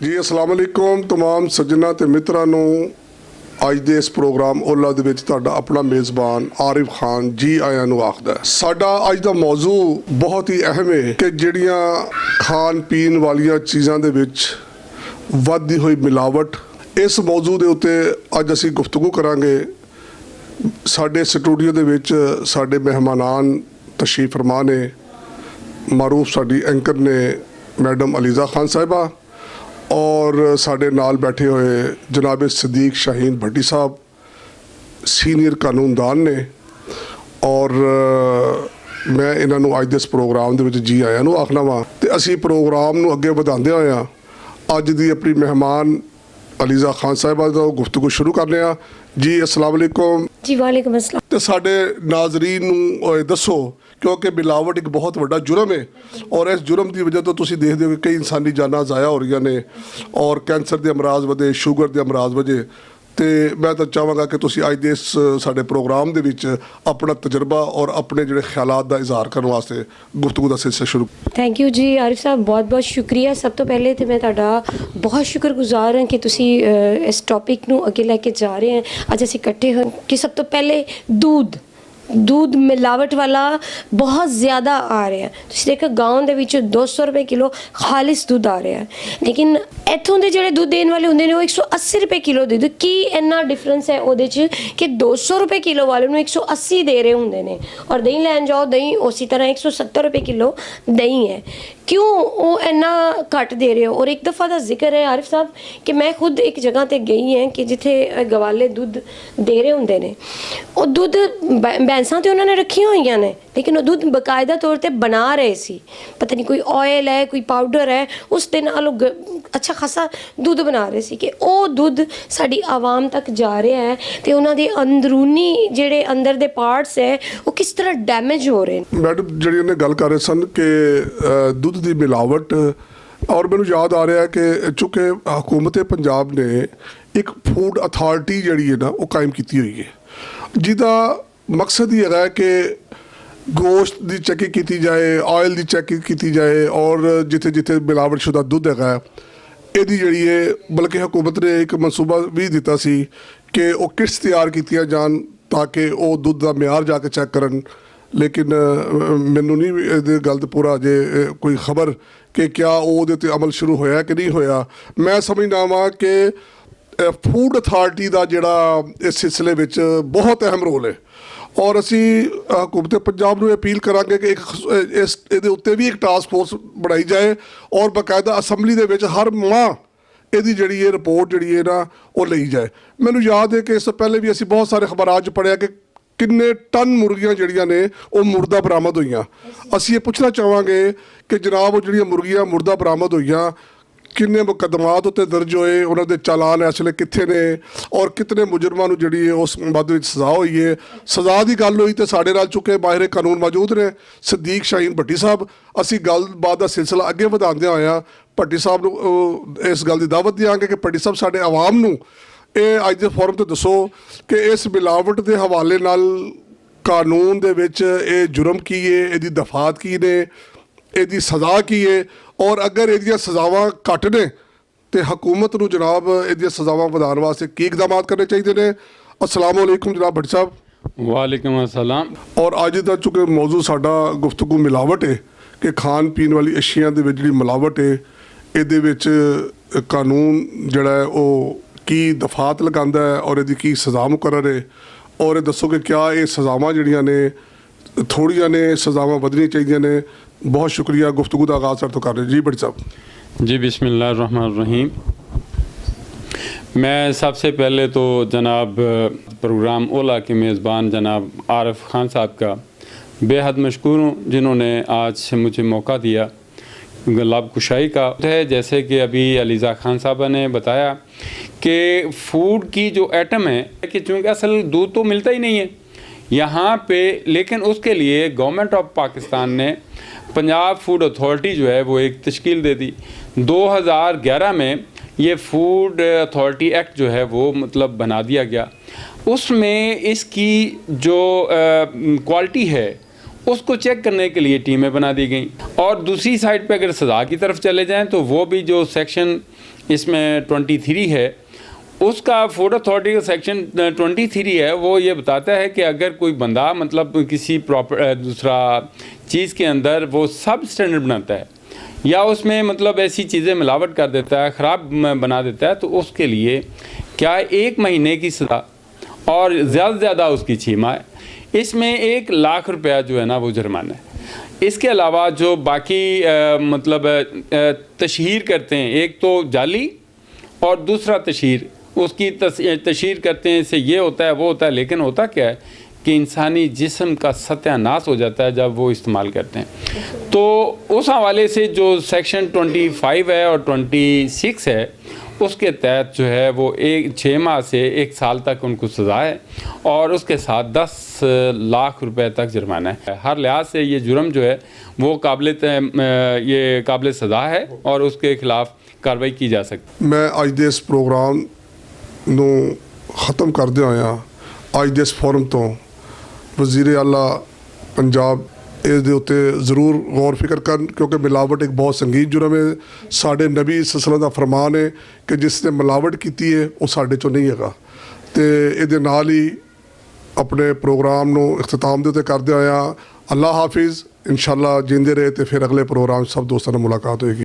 ਜੀ अस्सलाम वालेकुम तमाम सज्जना ते मित्रों ਨੂੰ ਅੱਜ ਦੇ ਇਸ ਪ੍ਰੋਗਰਾਮ ਓਲਾ ਦੇ ਵਿੱਚ ਤੁਹਾਡਾ ਆਪਣਾ ਮੇਜ਼ਬਾਨ ਆਰਿਫ ਖਾਨ ਜੀ ਆਇਆਂ ਨੂੰ ਆਖਦਾ। ਸਾਡਾ ਅੱਜ ਦਾ ਮੌਜੂ ਬਹੁਤ ਹੀ ਅਹਿਮ ਹੈ ਕਿ ਜਿਹੜੀਆਂ ਖਾਣ ਪੀਣ ਵਾਲੀਆਂ ਚੀਜ਼ਾਂ ਦੇ ਵਿੱਚ ਵੱਧਦੀ ਹੋਈ ਮਿਲਾਵਟ, ਇਸ ਮੌਜੂ ਦੇ ਉੱਤੇ ਅੱਜ ਅਸੀਂ ਗੁਫ਼ਤਗੂ ਕਰਾਂਗੇ। ਸਾਡੇ ਸਟੂਡੀਓ ਦੇ ਵਿੱਚ ਸਾਡੇ ਮਹਿਮਾਨਾਨ ਤਸ਼ਰੀਫ ਫਰਮਾ ਨੇ, ਮਾਰੂਫ ਸਾਡੀ ਐਂਕਰ ਨੇ मैडम अलीज़ा खान साहिबा और साढ़े नाल बैठे हुए जनाब सदीक शाहीन भट्टी साहब सीनियर कानूनदान ने। और मैं इन्हों अज दे इस प्रोग्राम दे विच जी आया नूं आखना वा ते असी प्रोग्राम नूं अगे वधांदे होए अज दी अपनी मेहमान अलीज़ा खान साहिबा दा गुफ्तगू शुरू करने जी। अस्सलाम वालेकुम जी। वालेकुम अस्सलाम। ते साडे नाज़रीन नूं दसो क्योंकि मिलावट एक बहुत बड़ा जुर्म है और इस जुर्म की वजह तो तुसीं देखदे हो कि कई इंसानी जानां ज़ाया हो रही ने और कैंसर के अमराज वधे, शुगर के अमराज वधे। तो मैं तो चाहांगा कि तुसीं अज दे इस साडे प्रोग्राम दे विच अपना तजर्बा और अपने जिहड़े ख्यालात का इजहार करने वास्ते गुफ्तगू का सिलसिला शुरू। थैंक यू जी आरिफ साहब, बहुत बहुत शुक्रिया। सब तो पहले तो मैं तुहाडा बहुत शुक्रगुजार हाँ कि तुसीं इस टॉपिक नूं अगे लैके जा रहे हैं। अज असीं इकट्ठे होए कि सब तो पहले दूध मिलावट वाला बहुत ज़्यादा आ रहा है। तुसीं देखो गाँव दे विच 200 रुपए किलो खालिस दूध आ रहा है, लेकिन इत्थों दे जिहड़े दूध देने वाले हुंदे ने वो 180 रुपए किलो दे। की इन्ना डिफरेंस है उहदे च कि 200 रुपए किलो वाले नूं 180 दे रहे हुंदे ने और दही लैन जाओ, दही उसी तरह 170 रुपए किलो दही है। क्यों वो इन्ना घट दे रहे हो? और एक दफ़ा का जिक्र है आरिफ साहब कि मैं खुद एक जगह ते गई हैं कि जिथे गवाले दुध दे रहे होंदे ने, वो दुध भैंसां तो उन्होंने रखी हुई ने, लेकिन वो दुध बाकायदा तौर पर बना रहे सी। पता नहीं कोई ऑयल है, कोई पाउडर है, उस दिन लोग अच्छा खासा दुध बना रहे सी कि वो दुध साडी आवाम तक जा रहा है तो उन्हों के अंदरूनी जिहड़े अंदर दे पार्ट्स है वो किस तरह डैमेज हो रहे हैं। मैडम जी ने गल कर रहे सन कि दुध की मिलावट, और मैनूं याद आ रहा है कि चूँकि हुकूमत पंजाब ने एक फूड अथॉरिटी जिहड़ी है ना वो कायम की हुई है, जिहदा मकसद ही है कि गोश्त की चैकिंग की जाए, ऑयल की चैकिंग की जाए और जिथे जिथे मिलावटशुदा दुध है यदी जी है। बल्कि हुकूमत ने एक मनसूबा भी दिता सी कि वो किट्स तैयार की जान ताकि वो दुध का म्यार जाके चैक करन, लेकिन मैनू नहीं ये गल पूरा अजे कोई खबर कि क्या वो अमल शुरू होया कि नहीं होया। मैं समझना वा कि फूड अथॉरिटी का जिहड़ा इस सिलसिले में बहुत अहम रोल है और असी हुकूमत पंजाब नूं अपील करांगे कि इस उत्ते भी एक टास्क फोर्स बनाई जाए और बाकायदा असैम्बली दे विच हर माह इहदी जिहड़ी है रिपोर्ट जिहड़ी है ना वो लई जाए। मैनूं याद है कि इस पहले भी असी बहुत सारे खबरां च पढ़िया कि किन्ने टन मुर्गियां जिहड़ियां ने वो मुर्दा बरामद होईयां। असी ये पुछना चाहांगे कि जनाब वो जिहड़ियां मुर्गियां मुर्दा बरामद होईयां किन्ने मुकदमात उत्ते दर्ज होए, उन्होंने चालान इस वेले कित्थे ने और कितने मुजरमां नूं जिहड़ी है उस मद विच सज़ा हुई है। सज़ा की गल हुई तो साडे नाल चुके माहिर कानून मौजूद ने सदीक शाहीन भट्टी साहब। असी गलबात का सिलसिला अगे वधांदे होए भट्टी साहब नूं इस गल की दावत देंगे कि भट्टी साहब साडे आवाम नूं ਇਹ ਅੱਜ ਦੇ ਫੋਰਮ ਤੇ ਦੱਸੋ ਕਿ ਇਸ ਮਿਲਾਵਟ ਦੇ ਹਵਾਲੇ ਨਾਲ ਕਾਨੂੰਨ ਦੇ ਵਿੱਚ ਇਹ ਜੁਰਮ ਕੀ ਹੈ, ਇਹਦੀ ਦਫਾਤ ਕੀ ਨੇ, ਇਹਦੀ ਸਜ਼ਾ ਕੀ ਹੈ ਔਰ ਅਗਰ ਇਹਦੀਆਂ ਸਜ਼ਾਵਾਂ ਘੱਟ ਨੇ ਤੇ ਹਕੂਮਤ ਨੂੰ ਜਨਾਬ ਇਹਦੀਆਂ ਸਜ਼ਾਵਾਂ ਵਧਾਉਣ ਵਾਸਤੇ ਕੀ ਇਕਦਾਮਾਤ ਕਰਨੇ ਚਾਹੀਦੇ ਨੇ। अस्सलाम वालेकुम जनाब भट्टी साहब। वालेकुम अस्सलाम। और अज का चूँकि मौजू साडा गुफ्तगू मिलावट है कि खान पीन वाली अशिया ਦੇ ਵਿੱਚ ਜਿਹੜੀ ਮਿਲਾਵਟ ਹੈ ਇਹਦੇ ਵਿੱਚ ਕਾਨੂੰਨ ਜਿਹੜਾ ਹੈ ਉਹ की दफात लगांदा है और इसकी की सज़ा मुकर्रर है और दसो कि क्या ये सज़ावां जिहड़ियां ने थोड़ियां ने, सज़ावां वधनी चाहिए ने। बहुत शुक्रिया। गुफ्तगू का आगाज़ सर तो कर रहे जी भट्टी साहब। जी बिस्मिल्लाहिर्रहमानिर्रहीम। मैं सबसे पहले तो जनाब प्रोग्राम ओला के मेज़बान जनाब आरिफ खान साहब का बेहद मशकूर हूँ जिन्होंने आज मुझे मौका दिया लब कुशाई का है। जैसे कि अभी अलीज़ा खान साहबा ने बताया कि फ़ूड की जो आइटम है कि चूँकि असल दूध तो मिलता ही नहीं है यहाँ पे, लेकिन उसके लिए गवर्नमेंट ऑफ पाकिस्तान ने पंजाब फूड अथॉरिटी जो है वो एक तश्कील दे दी। 2011 में ये फूड अथॉरिटी एक्ट जो है वो मतलब बना दिया गया। उसमें इसकी जो क्वालिटी है उसको चेक करने के लिए टीमें बना दी गई। और दूसरी साइड पे अगर सज़ा की तरफ चले जाएं तो वो भी जो सेक्शन इसमें 23 है, उसका फूड अथॉरिटी का सेक्शन 23 है, वो ये बताता है कि अगर कोई बंदा मतलब किसी दूसरा चीज़ के अंदर वो सब स्टैंडर्ड बनाता है या उसमें मतलब ऐसी चीज़ें मिलावट कर देता है, ख़राब बना देता है, तो उसके लिए क्या 1 महीने की सज़ा और ज़्यादा से ज़्यादा उसकी छीमा है। इसमें 1 लाख रुपया जो है ना वो जुर्माना है। इसके अलावा जो बाकी मतलब तशहीर करते हैं, एक तो जाली और दूसरा तशहीर, उसकी तशहीर करते हैं, इससे ये होता है वो होता है, लेकिन होता क्या है कि इंसानी जिस्म का सत्यानाश हो जाता है जब वो इस्तेमाल करते हैं। तो उस हवाले से जो सेक्शन 25 है और 26 है, उसके तहत जो है वो 6 माह से 1 साल तक उनको सज़ा है और उसके साथ 10 लाख रुपए तक जुर्माना है। हर लिहाज से ये जुर्म जो है वो काबिल सज़ा है और उसके ख़िलाफ़ कार्रवाई की जा सकती। मैं ਅੱਜ ਦੇ ਇਸ ਪ੍ਰੋਗਰਾਮ ਨੂੰ ख़त्म ਕਰਦੇ ਹੋਇਆ ਅੱਜ ਦੇ ਇਸ ਫੋਰਮ ਤੋਂ ਵਜ਼ੀਰ ਆਲਾ ਪੰਜਾਬ ਇਸ ਦੇ ਉੱਤੇ ਜ਼ਰੂਰ ਗੌਰ ਫਿਕਰ ਕਰਨ, ਕਿਉਂਕਿ ਮਿਲਾਵਟ ਇੱਕ ਬਹੁਤ ਸੰਗੀਨ ਜੁਰਮ ਹੈ। ਸਾਡੇ ਨਬੀ ਸੱਲੱਲਾਹੁ ਦਾ ਫਰਮਾਨ ਹੈ ਕਿ ਜਿਸ ਨੇ ਮਿਲਾਵਟ ਕੀਤੀ ਹੈ ਉਹ ਸਾਡੇ ਚੋਂ ਨਹੀਂ ਹੈਗਾ। ਤੇ ਇਹਦੇ ਨਾਲ ਹੀ ਆਪਣੇ ਪ੍ਰੋਗਰਾਮ ਨੂੰ ਇਖਤਤਾਮ ਦੇ ਉੱਤੇ ਕਰਦੇ ਹੋਇਆ ਅੱਲਾ ਹਾਫਿਜ਼, ਇਨਸ਼ਾਅੱਲਾ ਜਿੰਦੇ ਰਹੇ ਤੇ ਫਿਰ ਅਗਲੇ ਪ੍ਰੋਗਰਾਮ ਸਭ ਦੋਸਤਾਂ ਨਾਲ ਮੁਲਾਕਾਤ ਹੋਏਗੀ।